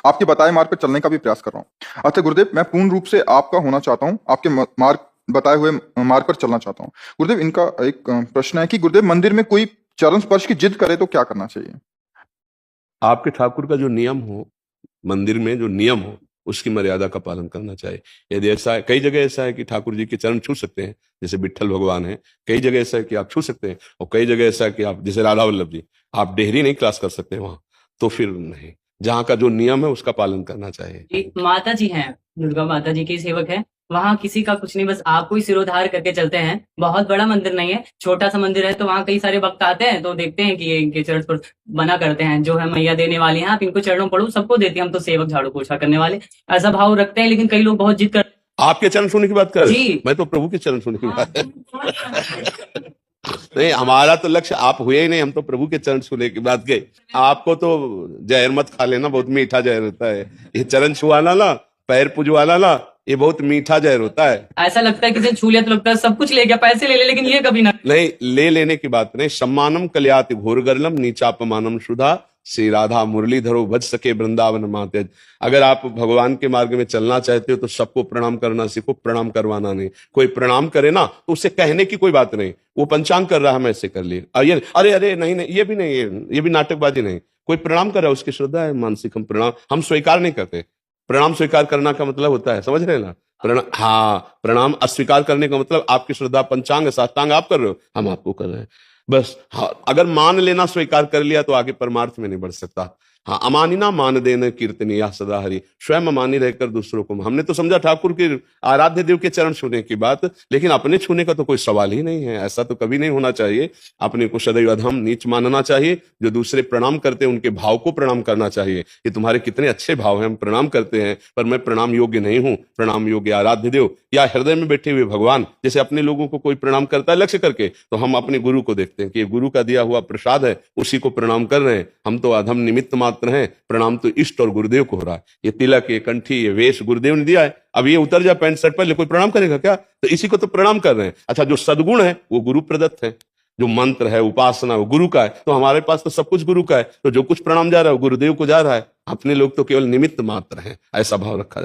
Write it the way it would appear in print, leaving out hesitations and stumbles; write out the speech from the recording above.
आपके बताए मार्ग पर चलने का भी प्रयास कर रहा हूँ। अच्छा गुरुदेव, मैं पूर्ण रूप से आपका होना चाहता हूँ, आपके मार्ग बताए हुए मार्ग पर चलना चाहता हूँ। गुरुदेव, इनका एक प्रश्न है कि गुरुदेव, मंदिर में कोई चरण स्पर्श की जिद करे तो क्या करना चाहिए? आपके ठाकुर का जो नियम हो, मंदिर में जो नियम हो, उसकी मर्यादा का पालन करना चाहिए। यदि ऐसा है, कई जगह ऐसा है कि ठाकुर जी के चरण छू सकते हैं, जैसे विट्ठल भगवान है। कई जगह ऐसा है कि आप छू सकते हैं, और कई जगह ऐसा है कि आप, जैसे राधा वल्लभ जी, आप डेहरी नहीं क्रॉस कर सकते वहां, तो फिर नहीं। जहाँ का जो नियम है उसका पालन करना चाहिए। जी माता जी हैं, दुर्गा माता जी के सेवक हैं। वहाँ किसी का कुछ नहीं, बस आपको ही सिरोधार करके चलते हैं। बहुत बड़ा मंदिर नहीं है, छोटा सा मंदिर है। तो वहाँ कई सारे भक्त आते हैं तो देखते हैं कि ये इनके चरण पर बना करते हैं, जो है मैया देने वाली हैं, आप इनको चरणों पढ़ो, सबको देती हैं, हम तो सेवक झाड़ू पोछा करने वाले, ऐसा भाव रखते हैं। लेकिन कई लोग बहुत जिद कर आपके चरण छूने की बात कर, जी। मैं तो प्रभु के चरण छूने की बात नहीं, हमारा तो लक्ष्य आप हुए ही नहीं, हम तो प्रभु के चरण छूने की बात कही। आपको तो जहर मत खा लेना, बहुत मीठा जहर होता है ये चरण छुआना ना, पैर पुजवाना ना, ये बहुत मीठा जहर होता है। ऐसा लगता है किसी ने छू लिया तो लगता है सब कुछ ले गया, पैसे ले ले, लेकिन ये कभी ना। नहीं, ले लेने की बात नहीं। सम्मानम कल्याति घोरगर्लम नीचापमानम सुधा, श्री राधा मुरलीधरो भज सके वृंदावन माते। अगर आप भगवान के मार्ग में चलना चाहते हो तो सबको प्रणाम करना सीखो, प्रणाम करवाना नहीं। कोई प्रणाम करे ना तो उसे कहने की कोई बात नहीं, वो पंचांग कर रहा है, हम ऐसे कर लिए, ये अरे अरे नहीं नहीं, ये भी नहीं, ये भी नाटकबाजी नहीं। कोई प्रणाम कर रहा है, उसकी श्रद्धा है, मानसिक हम प्रणाम हम स्वीकार नहीं करते। प्रणाम स्वीकार करना का मतलब होता है, समझ रहे हैं ना, प्रणाम, हाँ, प्रणाम अस्वीकार करने का मतलब आपकी श्रद्धा पंचांग साष्टांग आप कर रहे हो, हम आपको कर रहे हैं बस। हाँ, अगर मान लेना स्वीकार कर लिया तो आगे परमार्थ में नहीं बढ़ सकता। हाँ, अमानिना मान देना कीर्तनी या सदा हरि, स्वयं अमानी रहकर दूसरों को। हमने तो समझा ठाकुर के आराध्य देव के चरण छूने की बात, लेकिन अपने छूने का तो कोई सवाल ही नहीं है। ऐसा तो कभी नहीं होना चाहिए। अपने को सदैव अधम नीच मानना चाहिए। जो दूसरे प्रणाम करते हैं उनके भाव को प्रणाम करना चाहिए। ये तुम्हारे कितने अच्छे भाव हैं, हम प्रणाम करते हैं, पर मैं प्रणाम योग्य नहीं हूं। प्रणाम योग्य आराध्य देव या हृदय में बैठे हुए भगवान। जैसे अपने लोगों को कोई प्रणाम करता है लक्ष्य करके, तो हम अपने गुरु को देखते हैं कि ये गुरु का दिया हुआ प्रसाद है, उसी को प्रणाम कर रहे हैं। हम तो अधम निमित्त मात्र हैं, प्रणाम तो इष्ट और गुरुदेव को हो रहा है। ये तिलक, ये कंठी, ये वेश गुरुदेव ने दिया है। अब ये उतर जा पैंट शर्ट पर, कोई प्रणाम करेगा क्या? तो इसी को तो प्रणाम कर रहे हैं। अच्छा, जो सद्गुण है वो गुरु प्रदत्त है, जो मंत्र है, उपासना, वो गुरु का है। तो हमारे पास तो सब कुछ गुरु का है, तो जो कुछ प्रणाम जा रहा है वो गुरुदेव को जा रहा है। अपने लोग तो केवल निमित्त मात्र हैं, ऐसा भाव रखा जाता है।